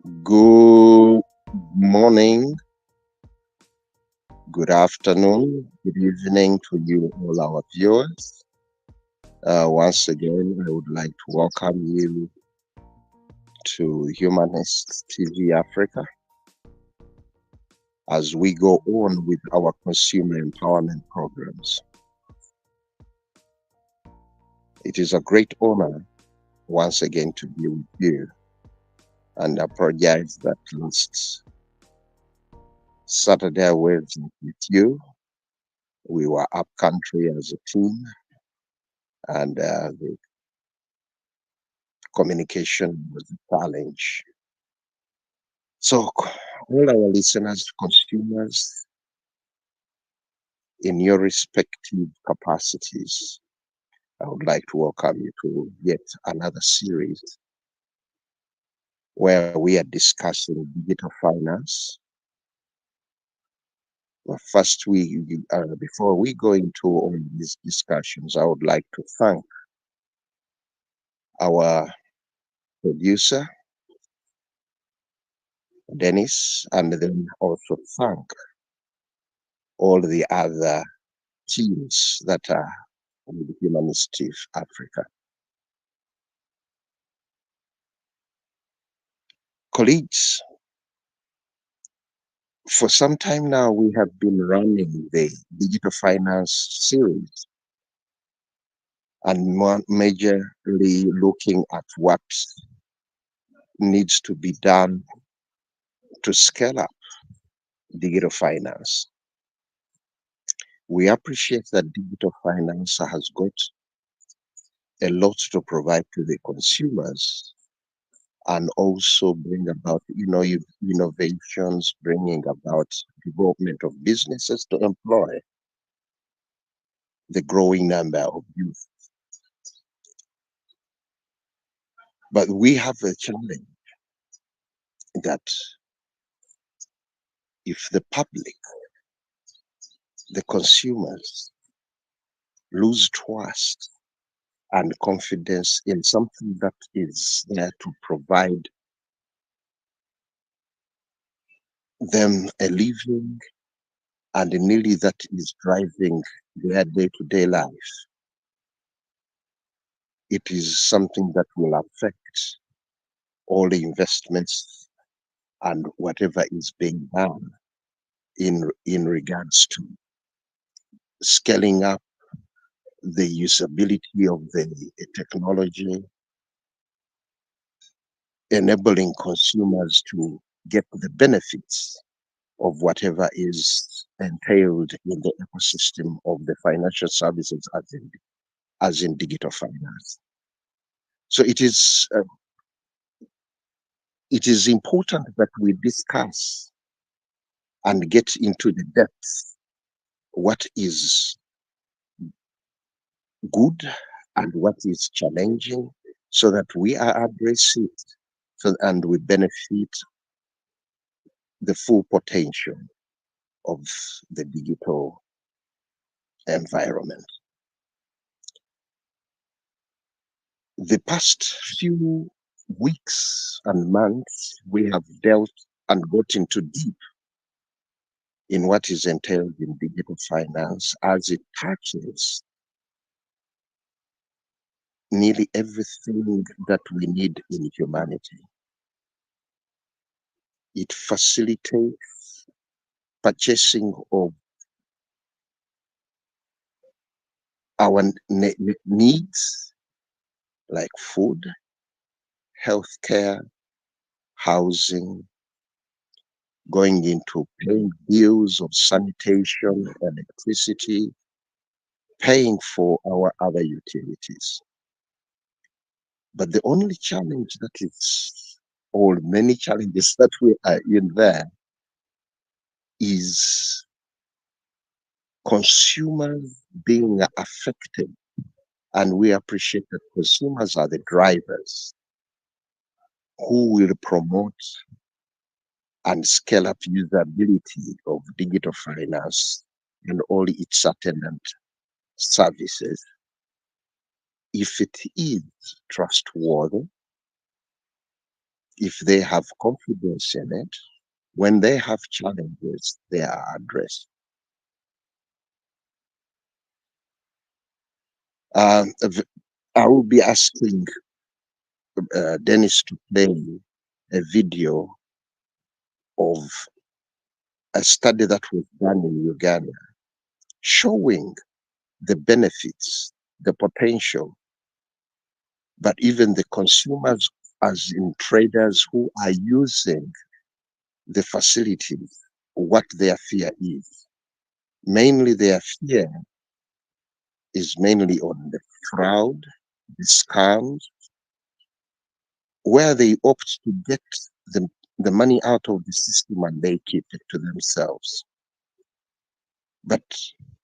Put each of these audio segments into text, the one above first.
Good morning, good afternoon, good evening to you, all our viewers. Once again, I would like to welcome you to Humanist TV Africa as we go on with our consumer empowerment programs. It is a great honor once again to be with you, and I apologize that last Saturday I was with you. We were up country as a team, and the communication was a challenge. So, all our listeners, consumers, in your respective capacities, I would like to welcome you to yet another series where we are discussing digital finance. But first, before we go into all these discussions, I would like to thank our producer, Dennis, and then also thank all the other teams that are with Humanist Africa. Colleagues, for some time now, we have been running the digital finance series and majorly looking at what needs to be done to scale up digital finance. We appreciate that digital finance has got a lot to provide to the consumers and also bring about, innovations, bringing about development of businesses to employ the growing number of youth. But we have a challenge that if the public, the consumers, lose trust and confidence in something that is there to provide them a living and nearly that is driving their day-to-day life, it is something that will affect all the investments and whatever is being done in regards to scaling up the usability of the technology, enabling consumers to get the benefits of whatever is entailed in the ecosystem of the financial services as in digital finance. So it is important that we discuss and get into the depths what is good and what is challenging so that we are address it and we benefit the full potential of the digital environment. The past few weeks and months, we have dealt and got into deep in what is entailed in digital finance as it touches nearly everything that we need in humanity. It facilitates purchasing of our needs like food, healthcare, housing, going into paying bills of sanitation, electricity, paying for our other utilities. But the only challenge that is, or many challenges that we are in there, is consumers being affected. And we appreciate that consumers are the drivers who will promote and scale up usability of digital finance and all its attendant services if it is trustworthy, if they have confidence in it, when they have challenges, they are addressed. I will be asking Dennis to play a video of a study that was done in Uganda showing the benefits, the potential, but even the consumers, as in traders who are using the facilities, what their fear is. Mainly their fear is mainly on the fraud, the scams, where they opt to get the money out of the system and they keep it to themselves. But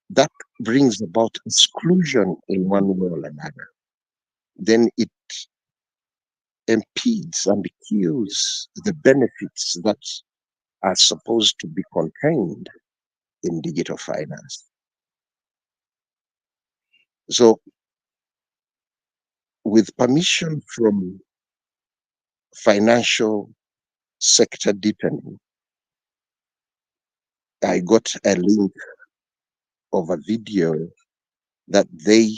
that brings about exclusion in one way or another. Then it impedes and kills the benefits that are supposed to be contained in digital finance. So, with permission from financial sector deepening, I got a link of a video that they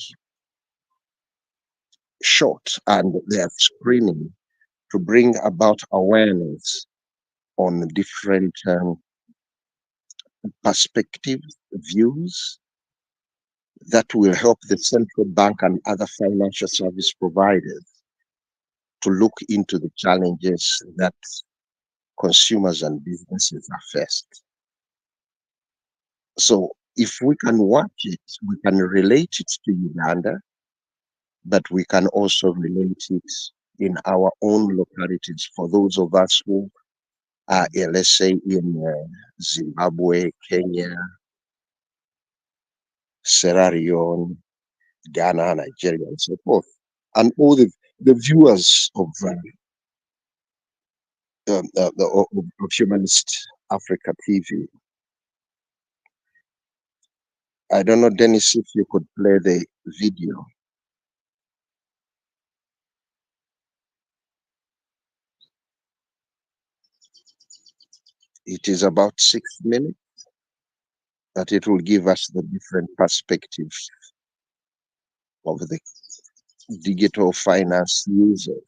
shot and they are screening to bring about awareness on different perspectives, views that will help the central bank and other financial service providers to look into the challenges that consumers and businesses are faced. So if we can watch it, we can relate it to Uganda, but we can also relate it in our own localities for those of us who are, let's say, in Zimbabwe, Kenya, Sierra Leone, Ghana, Nigeria, and so forth. And all the viewers of Humanist Africa TV. I don't know, Dennis, if you could play the video. It is about 6 minutes, but it will give us the different perspectives of the digital finance users.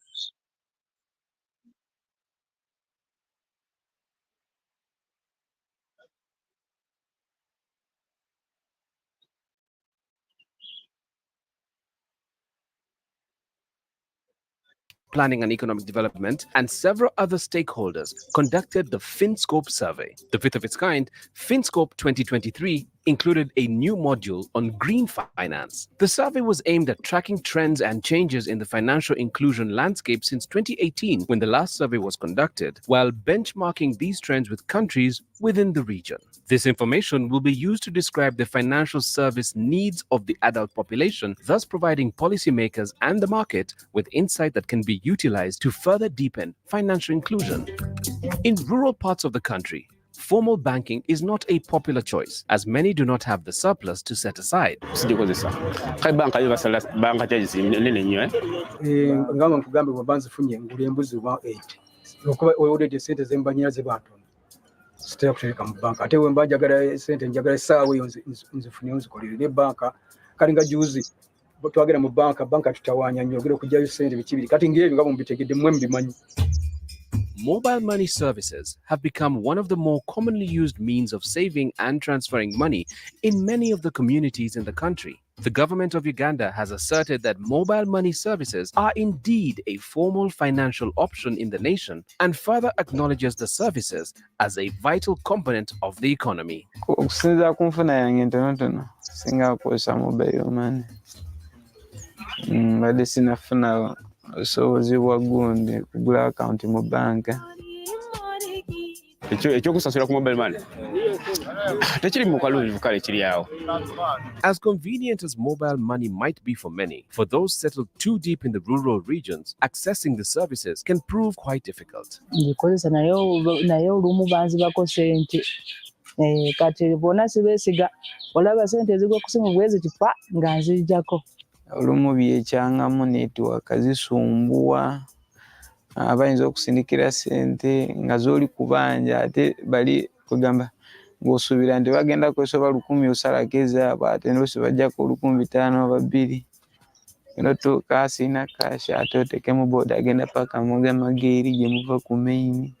Planning and Economic Development, and several other stakeholders conducted the FinScope survey. The fifth of its kind, FinScope 2023 included a new module on green finance. The survey was aimed at tracking trends and changes in the financial inclusion landscape since 2018, when the last survey was conducted, while benchmarking these trends with countries within the region. This information will be used to describe the financial service needs of the adult population, thus providing policymakers and the market with insight that can be utilized to further deepen financial inclusion. In rural parts of the country, formal banking is not a popular choice, as many do not have the surplus to set aside. Sitera kutereka mu banka ate we mbajagala sente njagala essaawa eyo nzifunye nzikolere ne banka kale nga juzi twagera mu banka tutawaanya nnyo ogera okugyayo sente bikibiri kati ng'ebyo nga mubitegedde mmwe mubimanyi. Mobile money services have become one of the more commonly used means of saving and transferring money in many of the communities in the country. The government of Uganda has asserted that mobile money services are indeed a formal financial option in the nation and further acknowledges the services as a vital component of the economy. Okusinziira ku nfuna yange ntonotono singa kukozesa mobile money. Mbadde sinafuna busobozi bwa gundi kugula account mu banka. ekyokusasula ku mobile money tekiri mu kalungi kale kiri awo. As convenient as mobile money might be for many, for those settled too deep in the rural regions, accessing the services can prove quite difficult. Ngikozesa naye olumu banzibako sente kati bona sibesiga olaba sente ezigwa ku simu bwezi tipa nga nzijjako. Olumu byekyangamu network zisumbuwa bayinza okusindikira ssente nga z'oli kubanja ate bali kugamba ng'osuubira nti bagenda kwesoba 1,000 osalako ezaabwe ate n'osi bajjako 500 oba 2. Notuuka asiina kashi ate oteekemu booda agenda paka Mageri gye muva ku main.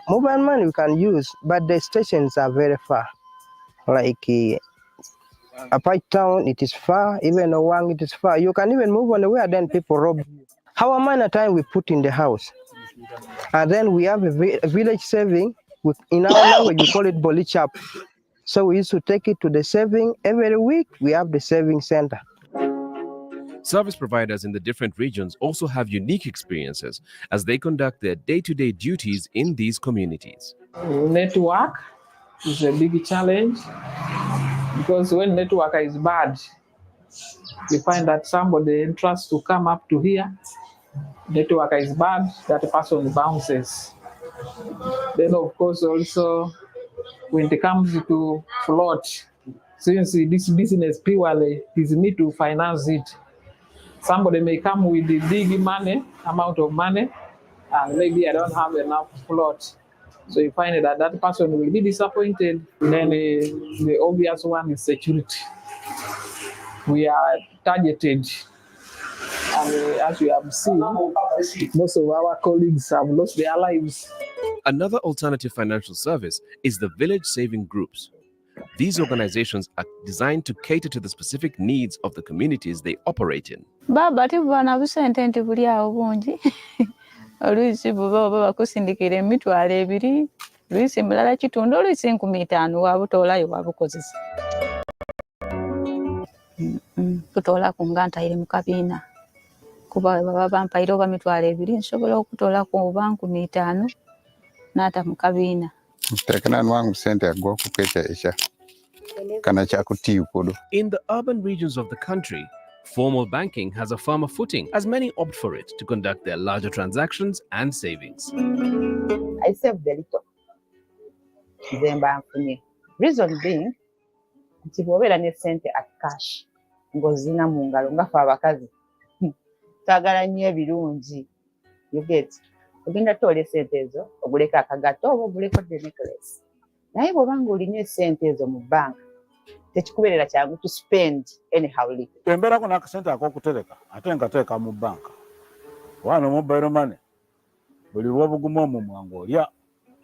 Mobile money we can use, but the stations are very far. Like Apache Town, it is far. Even Owang, it is far. You can even move on the way, and then people rob. Our money time we put in the house, and then we have a village saving. In our language, we call it bolichap. So we used to take it to the saving every week. We have the saving center. Service providers in the different regions also have unique experiences as they conduct their day-to-day duties in these communities. Network is a big challenge because when network is bad, you find that somebody trusts to come up to here, network is bad, that person bounces. Then of course also when it comes to float, since this business purely is me to finance it, somebody may come with the big amount of money, and maybe I don't have enough float. So you find that that person will be disappointed. Then the obvious one is security. We are targeted, and as you have seen, most of our colleagues have lost their lives. Another alternative financial service is the village saving groups. These organizations are designed to cater to the specific needs of the communities they operate in. Baba tibwana busente nti buli awo bungi. Oluisi buba oba bakusindikira emitwalo 2, oluisi mulala kitundu, oluisi 5,000 wabutoolayo wabukozesa. Kutoola ku nga ntayire mu kabiina. Kuba baba bampaire oba mitwalo 2, nsobola okutoola ku oba 5,000 n'ata mu kabiina. In the urban regions of the country, formal banking has a firmer footing as many opt for it to conduct their larger transactions and savings. I save the little. Reason being, nti bw'obeera ne ssente at cash ng'ozina mu ngalo nga ffe abakazi twagala nnyo ebirungi, you get, ogenda toola essente ezo oguleko akagato oba oguleko the necklace. Naye bw'oba ng'olina essente ezo mu banka tekikubeerera kyangu to spend anyhow. Embeerako n'akasente ak'okutereka ate nkateeka mu banka. Wano mobile money buli lw'obuguma omwo mwangu olya.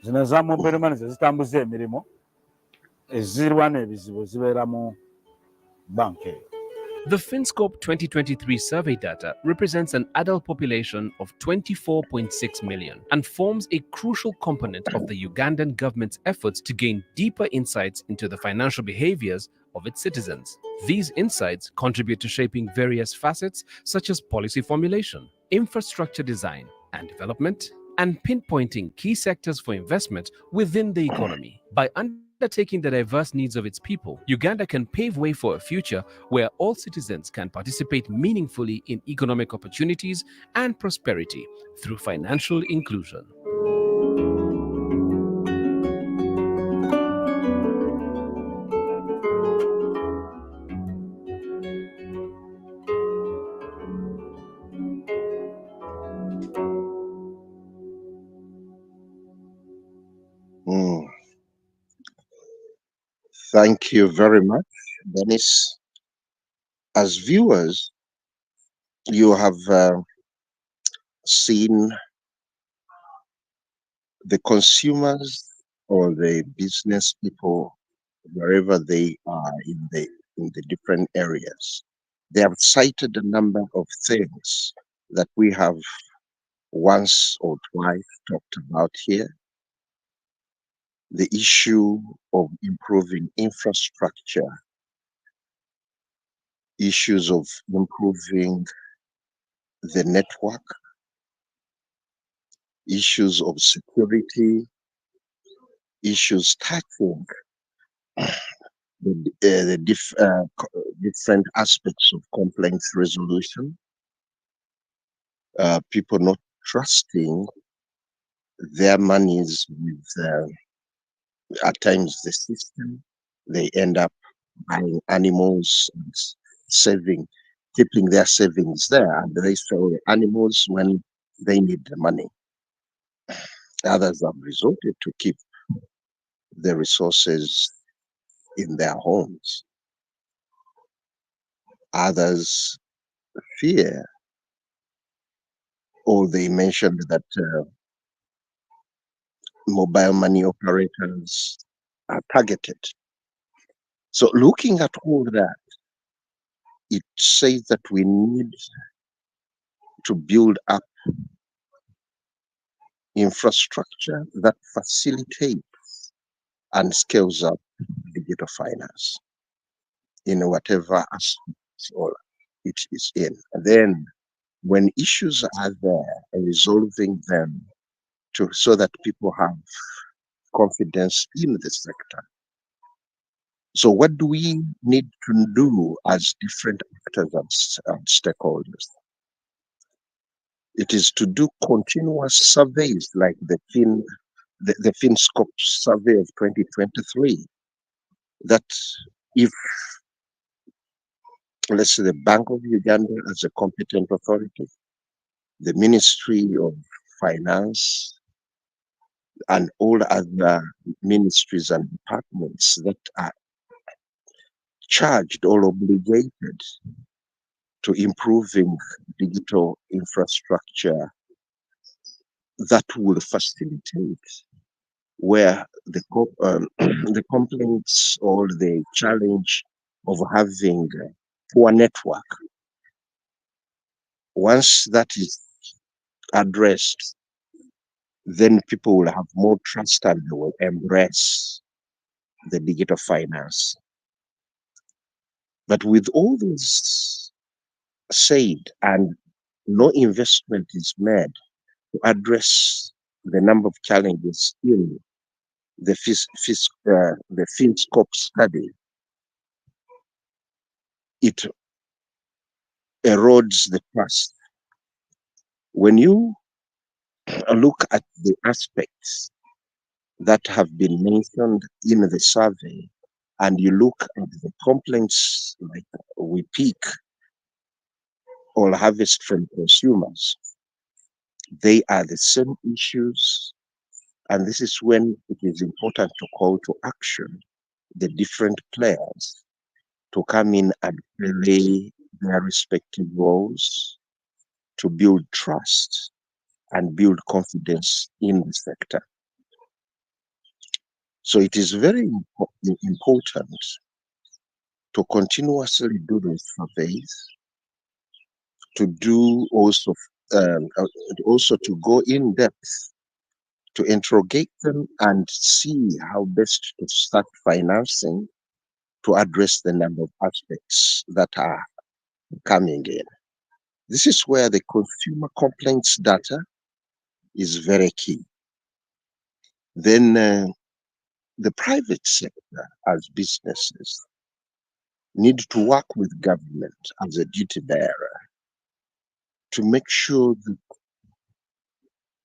Zino za mobile money zezitambuza emirimu ezirwa n'ebizibu zibeera mu banka eyo. The FinScope 2023 survey data represents an adult population of 24.6 million and forms a crucial component of the Ugandan government's efforts to gain deeper insights into the financial behaviors of its citizens. These insights contribute to shaping various facets such as policy formulation, infrastructure design and development, and pinpointing key sectors for investment within the economy. By undertaking the diverse needs of its people, Uganda can pave way for a future where all citizens can participate meaningfully in economic opportunities and prosperity through financial inclusion. Thank you very much, Dennis. As viewers, you have seen the consumers or the business people, wherever they are in the different areas. They have cited a number of things that we have once or twice talked about here. The issue of improving infrastructure, issues of improving the network, issues of security, issues touching the different aspects of complaints resolution, people not trusting their monies with at times the system. They end up buying animals and saving keeping their savings there, and they sell the animals when they need the money. Others have resorted to keep the resources in their homes. Others fear, or they mentioned that mobile money operators are targeted. So looking at all that, it says that we need to build up infrastructure that facilitates and scales up digital finance in whatever aspect or it is in. And then when issues are there, resolving them so that people have confidence in the sector. So what do we need to do as different actors and stakeholders? It is to do continuous surveys like the FinScope survey of 2023, that if, let's say, the Bank of Uganda as a competent authority, the Ministry of Finance, and all other ministries and departments that are charged or obligated to improving digital infrastructure that will facilitate where the complaints or the challenge of having a poor network, once that is addressed, then people will have more trust and they will embrace the digital finance. But with all this said, and no investment is made to address the number of challenges in the FinScope study, it erodes the trust. When you look at the aspects that have been mentioned in the survey, and you look at the complaints like we pick or harvest from consumers, they are the same issues. And this is when it is important to call to action the different players to come in and play their respective roles to build trust and build confidence in the sector. So it is very important to continuously do those surveys, to do also to go in depth to interrogate them and see how best to start financing to address the number of aspects that are coming in. This is where the consumer complaints data is very key. Then the private sector as businesses need to work with government as a duty bearer to make sure that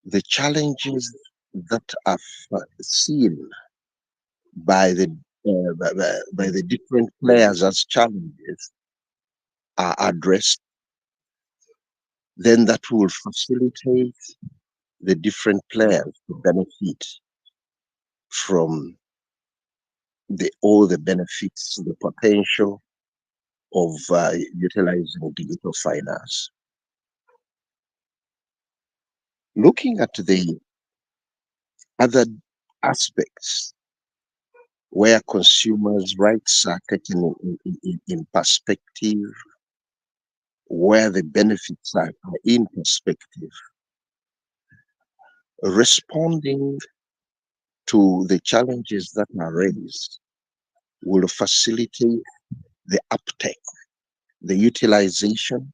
the challenges that are seen by the different players as challenges are addressed. Then that will facilitate the different players to benefit from all the benefits, the potential of utilizing digital finance. Looking at the other aspects where consumers' rights are taken in perspective, where the benefits are in perspective, responding to the challenges that are raised will facilitate the uptake, the utilization,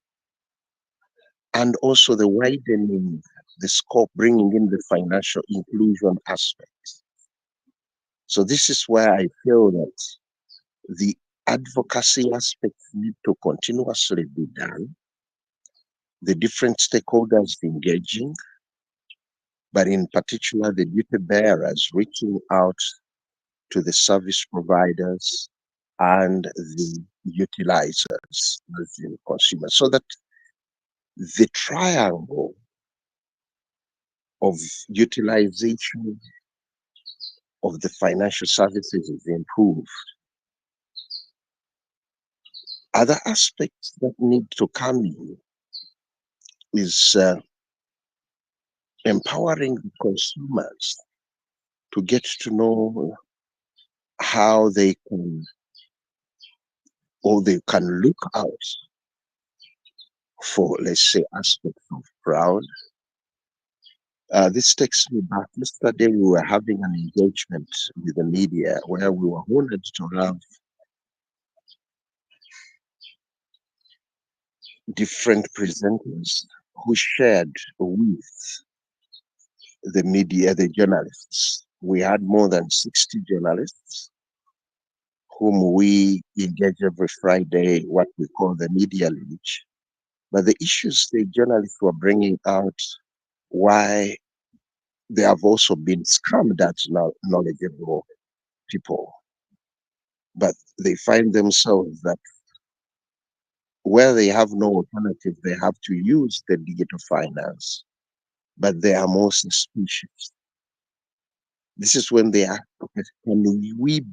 and also the widening the scope, bringing in the financial inclusion aspects. So this is where I feel that the advocacy aspects need to continuously be done, the different stakeholders engaging, but in particular the duty bearers reaching out to the service providers and the utilizers, as in consumers, so that the triangle of utilization of the financial services is improved. Other aspects that need to come in is empowering the consumers to get to know how they can, or they can look out for, let's say, aspects of fraud. This takes me back. Yesterday, we were having an engagement with the media where we were honored to have different presenters who shared with the media, the journalists. We had more than 60 journalists whom we engage every Friday, what we call the media lunch. But the issues the journalists were bringing out, why they have also been scammed at knowledgeable people. But they find themselves that where they have no alternative, they have to use the digital finance, but they are more suspicious. This is when they ask, okay, can we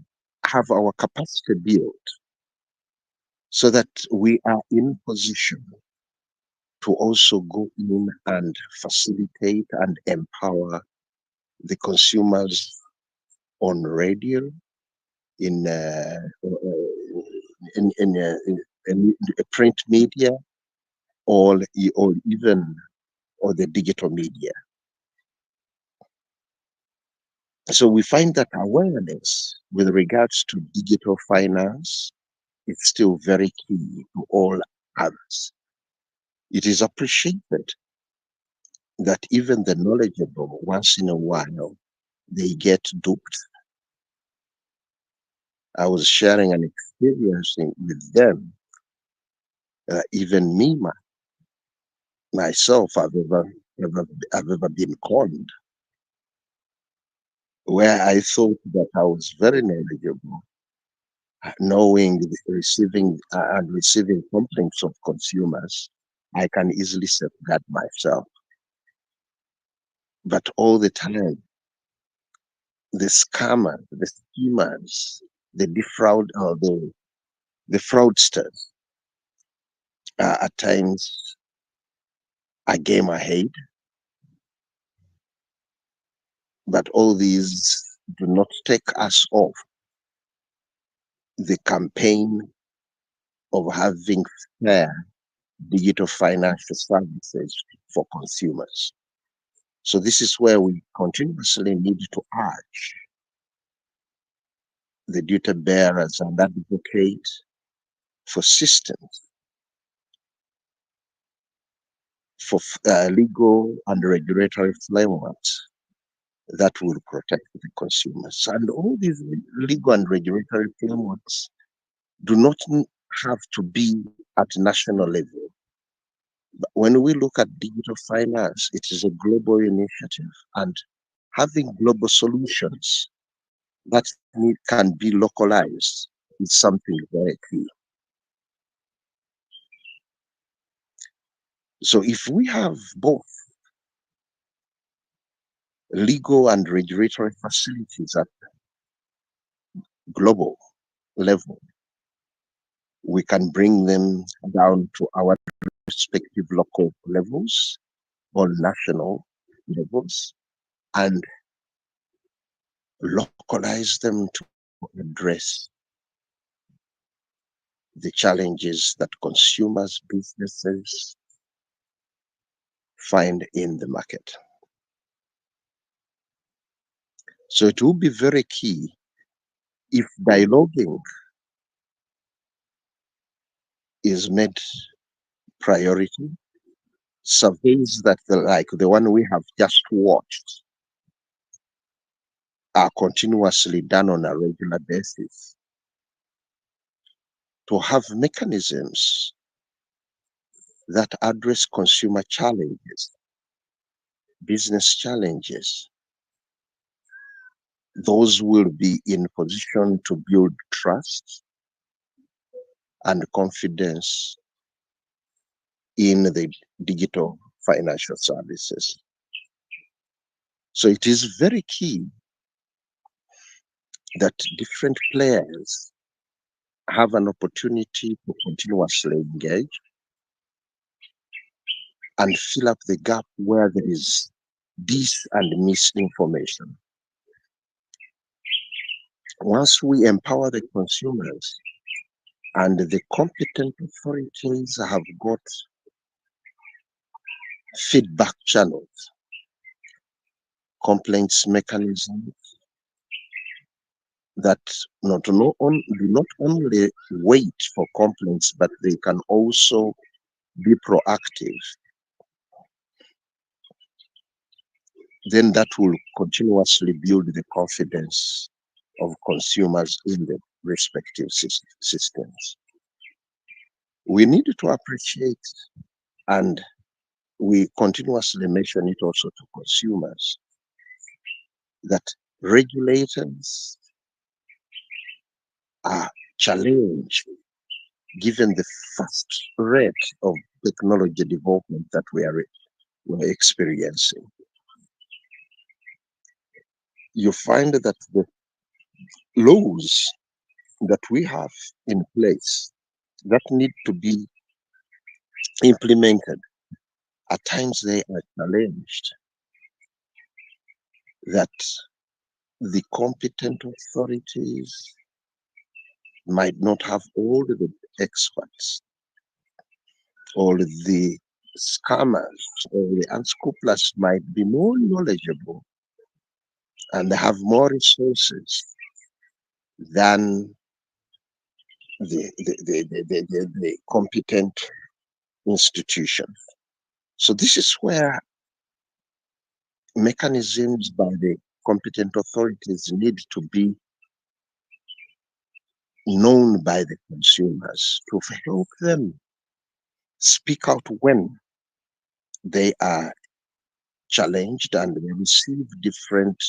have our capacity built so that we are in position to also go in and facilitate and empower the consumers on radio, in in print media, or even or the digital media. So we find that awareness with regards to digital finance is still very key to all others. It is appreciated that even the knowledgeable, once in a while, they get duped. I was sharing an experience with them. Even me, myself, I've ever been conned, where I thought that I was very knowledgeable, knowing, receiving and receiving complaints of consumers. I can easily safeguard myself. But all the time, the scammers, the schemers, the the fraudsters at times a game ahead. But all these do not take us off the campaign of having fair digital financial services for consumers. So this is where we continuously need to urge the duty bearers and advocate for systems, for legal and regulatory frameworks that will protect the consumers. And all these legal and regulatory frameworks do not have to be at national level. But when we look at digital finance, it is a global initiative, and having global solutions that can be localized is something very key. So if we have both legal and regulatory facilities at global level, we can bring them down to our respective local levels or national levels and localize them to address the challenges that consumers, businesses find in the market. So it will be very key if dialoguing is made priority. Surveys that like the one we have just watched are continuously done on a regular basis to have mechanisms that address consumer challenges, business challenges. Those will be in position to build trust and confidence in the digital financial services. So it is very key that different players have an opportunity to continuously engage and fill up the gap where there is dis and misinformation. Once we empower the consumers and the competent authorities have got feedback channels, complaints mechanisms that do not only wait for complaints, but they can also be proactive, then that will continuously build the confidence of consumers in the respective systems. We need to appreciate, and we continuously mention it also to consumers, that regulators are challenged given the fast rate of technology development that we're experiencing. You find that the laws that we have in place that need to be implemented, at times they are challenged, that the competent authorities might not have all the experts, or the scammers or the unscrupulous might be more knowledgeable and have more resources than the competent institution. So this is where mechanisms by the competent authorities need to be known by the consumers to help them speak out when they are challenged and they receive different,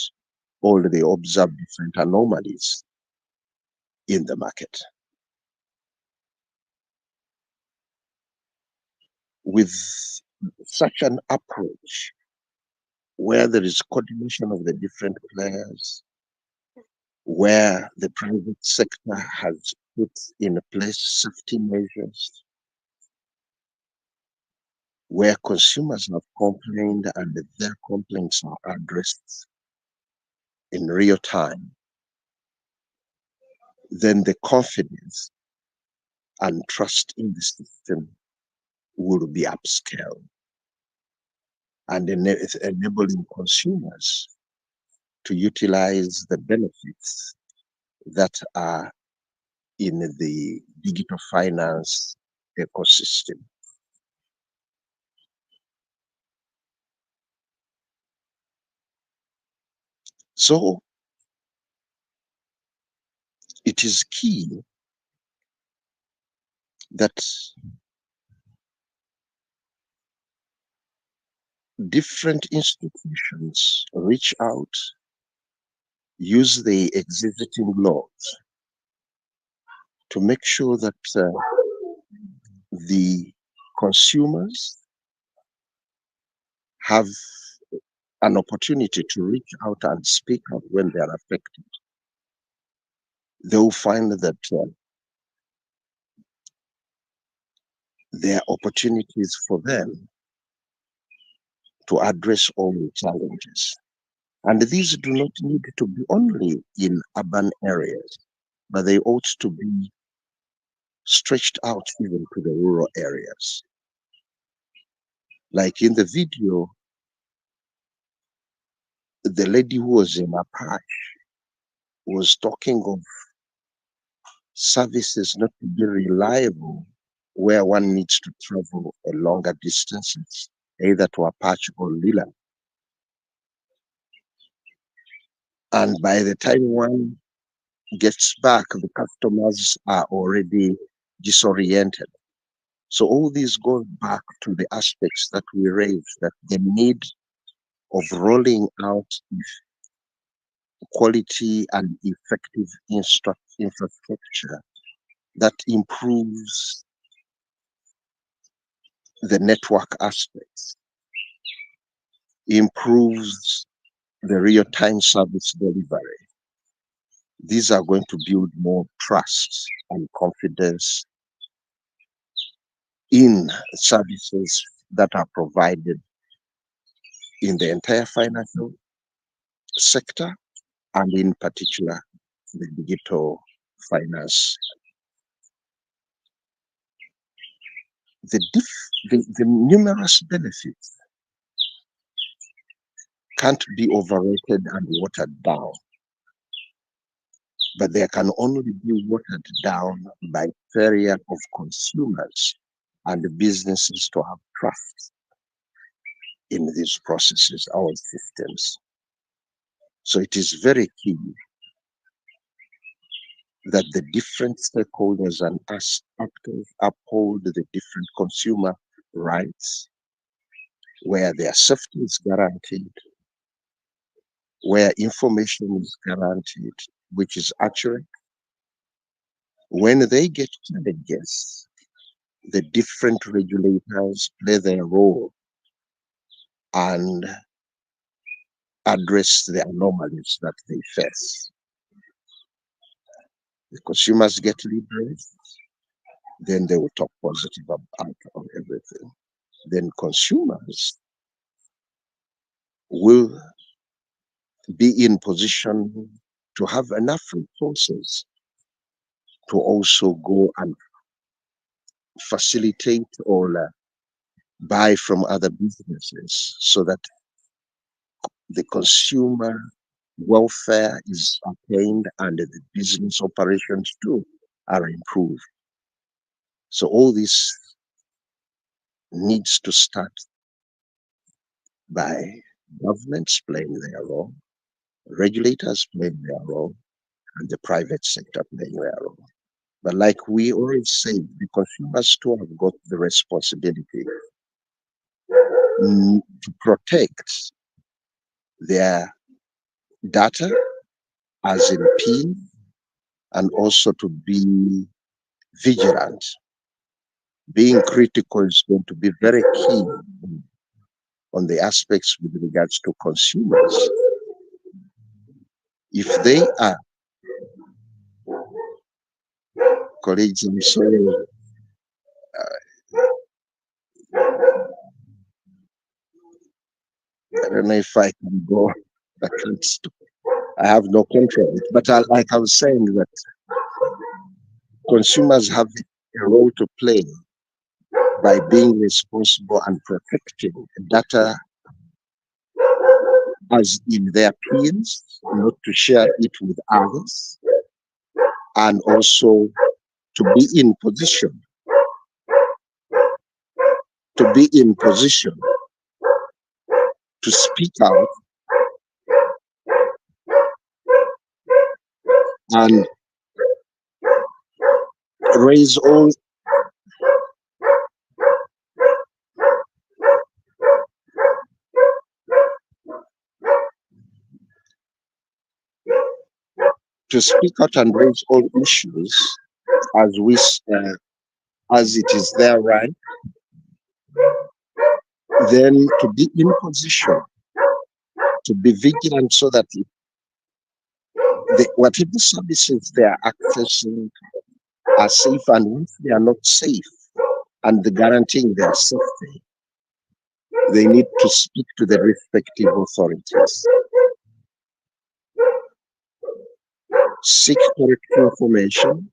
or they observe different anomalies in the market. With such an approach, where there is coordination of the different players, where the private sector has put in place safety measures, where consumers have complained and their complaints are addressed in real time, then the confidence and trust in the system will be upscaled, and enabling consumers to utilize the benefits that are in the digital finance ecosystem. So it is key that different institutions reach out, use the existing laws to make sure that the consumers have an opportunity to reach out and speak out when they are affected. They will find that there are opportunities for them to address all the challenges. And these do not need to be only in urban areas, but they ought to be stretched out even to the rural areas. Like in the video, the lady who was in Apache was talking of services not to be reliable where one needs to travel a longer distances, either to Apache or Leland. And by the time one gets back, the customers are already disoriented. So all this goes back to the aspects that we raised, that the need of rolling out quality and effective infrastructure that improves the network aspects, improves the real-time service delivery. These are going to build more trust and confidence in services that are provided in the entire financial sector, and in particular the digital finance. The numerous benefits can't be overrated and watered down, but they can only be watered down by failure of consumers and businesses to have trust in these processes, our systems. So it is very key that the different stakeholders and actors uphold the different consumer rights, where their safety is guaranteed, where information is guaranteed, which is accurate. When they get challenges, the different regulators play their role and address the anomalies that they face. The consumers get liberated, then they will talk positive about everything. Then consumers will be in position to have enough resources to also go and facilitate or buy from other businesses, so that the consumer welfare is attained and the business operations too are improved. So all this needs to start by governments playing their role, regulators playing their role, and the private sector playing their role. But like we always say, the consumers too have got the responsibility to protect their data as in PIN, and also to be vigilant. Being critical is going to be very key on the aspects with regards to consumers. If they are, colleagues, I'm sorry, I don't know if I can go, I can't stop. I have no control. But like I was saying, that consumers have a role to play by being responsible and protecting data as in their PINs, not to share it with others, and also to be in position to speak out and raise all issues as it is their right, then to be in position to be vigilant, so that whatever services they are accessing are safe, and once they are not safe and guaranteeing their safety, they need to speak to the respective authorities, seek correct information,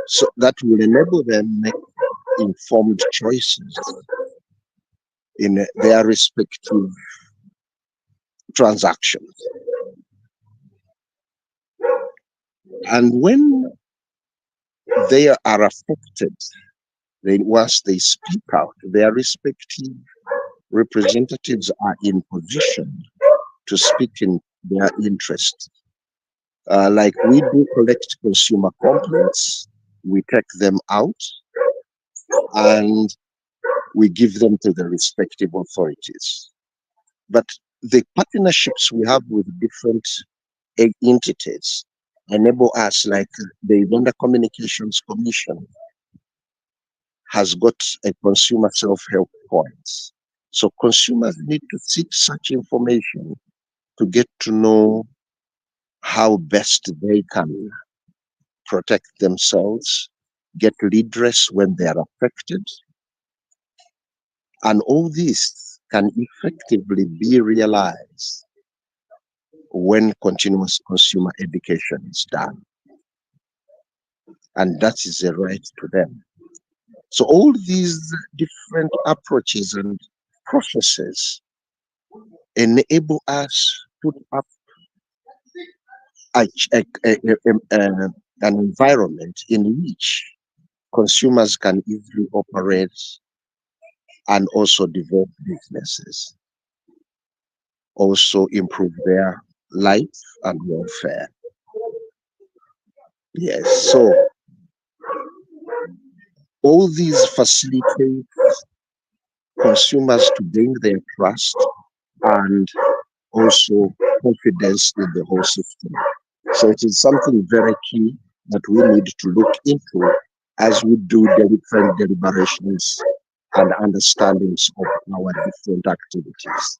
so that will enable them make informed choices in their respective transactions. And when they are affected, once they speak out, their respective representatives are in position to speak in their interest. Like we do collect consumer complaints, we take them out and we give them to the respective authorities. But the partnerships we have with different entities enable us, like the Uganda Communications Commission has got a consumer self-help points. So consumers need to seek such information to get to know how best they can protect themselves, get redress when they are affected. And all this can effectively be realized when continuous consumer education is done. And that is a right to them. So all these different approaches and processes enable us to put up an environment in which consumers can easily operate and also develop businesses, also improve their life and welfare. Yes, so all these facilitate consumers to gain their trust and also confidence in the whole system. So it is something very key that we need to look into as we do the different deliberations and understandings of our different activities.